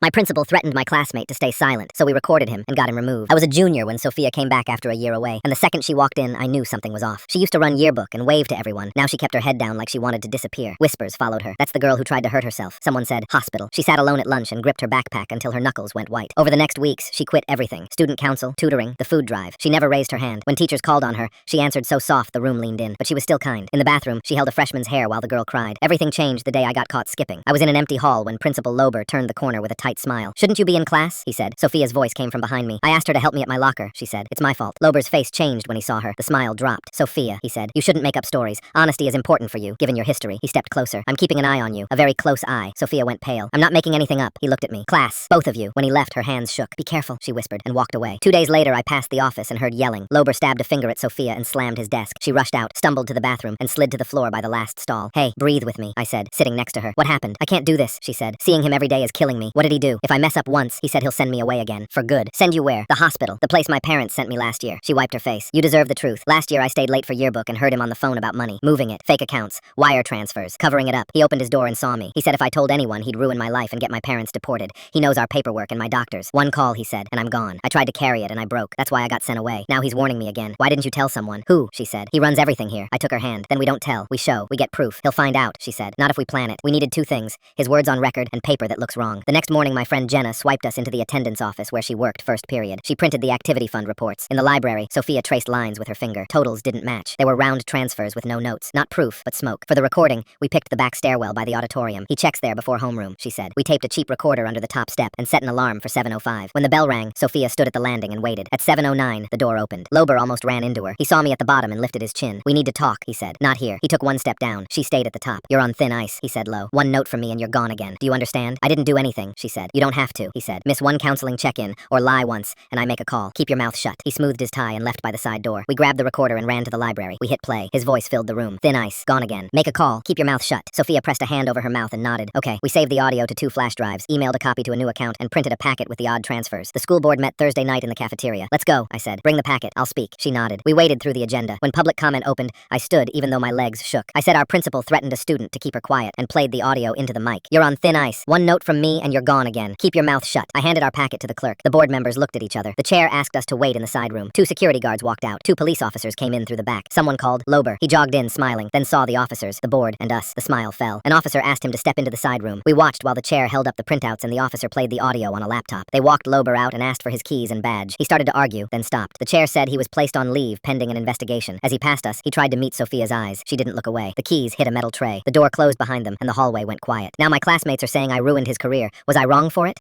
My principal threatened my classmate to stay silent, so we recorded him and got him removed. I was a junior when Sophia came back after a year away, and the second she walked in, I knew something was off. She used to run yearbook and wave to everyone. Now she kept her head down like she wanted to disappear. Whispers followed her. That's the girl who tried to hurt herself. Someone said, hospital. She sat alone at lunch and gripped her backpack until her knuckles went white. Over the next weeks, she quit everything. Student council, tutoring, the food drive. She never raised her hand. When teachers called on her, she answered so soft the room leaned in, but she was still kind. In the bathroom, she held a freshman's hair while the girl cried. Everything changed the day I got caught skipping. I was in an empty hall when Principal Lober turned the corner with a tight smile. Shouldn't you be in class? He said. Sophia's voice came from behind me. I asked her to help me at my locker, she said. It's my fault. Lober's face changed when he saw her. The smile dropped. Sophia, he said. You shouldn't make up stories. Honesty is important for you, given your history. He stepped closer. I'm keeping an eye on you. A very close eye. Sophia went pale. I'm not making anything up. He looked at me. Class, both of you. When he left, her hands shook. Be careful, she whispered, and walked away. 2 days later, I passed the office and heard yelling. Lober stabbed a finger at Sophia and slammed his desk. She rushed out, stumbled to the bathroom, and slid to the floor by the last stall. Hey, breathe with me, I said, sitting next to her. What happened? I can't do this, she said. Seeing him every day is killing me. What did he do? If I mess up once, he said he'll send me away again. For good. Send you where? The hospital. The place my parents sent me last year. She wiped her face. You deserve the truth. Last year I stayed late for yearbook and heard him on the phone about money. Moving it. Fake accounts. Wire transfers. Covering it up. He opened his door and saw me. He said if I told anyone, he'd ruin my life and get my parents deported. He knows our paperwork and my doctors. One call, he said, and I'm gone. I tried to carry it and I broke. That's why I got sent away. Now he's warning me again. Why didn't you tell someone? Who? She said. He runs everything here. I took her hand. Then we don't tell. We show. We get proof. He'll find out, she said. Not if we plan it. We needed 2 things. His words on record and paper that looks wrong. The next morning my friend Jenna swiped us into the attendance office where she worked first period. She printed the activity fund reports. In the library, Sophia traced lines with her finger. Totals didn't match. They were round transfers with no notes. Not proof, but smoke. For the recording, we picked the back stairwell by the auditorium. He checks there before homeroom, she said. We taped a cheap recorder under the top step and set an alarm for 7:05. When the bell rang, Sophia stood at the landing and waited. At 7:09, the door opened. Lober almost ran into her. He saw me at the bottom and lifted his chin. We need to talk, he said. Not here. He took 1 step down. She stayed at the top. You're on thin ice, he said low. 1 note from me and you're gone again. Do you understand? I didn't do anything, she said. You don't have to, he said. Miss 1 counseling check-in, or lie once, and I make a call. Keep your mouth shut. He smoothed his tie and left by the side door. We grabbed the recorder and ran to the library. We hit play. His voice filled the room. Thin ice. Gone again. Make a call. Keep your mouth shut. Sophia pressed a hand over her mouth and nodded. Okay. We saved the audio to 2 flash drives, emailed a copy to a new account, and printed a packet with the odd transfers. The school board met Thursday night in the cafeteria. Let's go, I said. Bring the packet. I'll speak. She nodded. We waded through the agenda. When public comment opened, I stood even though my legs shook. I said our principal threatened a student to keep her quiet and played the audio into the mic. You're on thin ice. 1 note from me and you're gone again. Keep your mouth shut. I handed our packet to the clerk. The board members looked at each other. The chair asked us to wait in the side room. 2 security guards walked out. 2 police officers came in through the back. Someone called Lober. He jogged in smiling, then saw the officers, the board, and us. The smile fell. An officer asked him to step into the side room. We watched while the chair held up the printouts and the officer played the audio on a laptop. They walked Lober out and asked for his keys and badge. He started to argue, then stopped. The chair said he was placed on leave pending an investigation. As he passed us, he tried to meet Sophia's eyes. She didn't look away. The keys hit a metal tray. The door closed behind them, and the hallway went quiet. Now my classmates are saying I ruined his career. Was I wrong for it?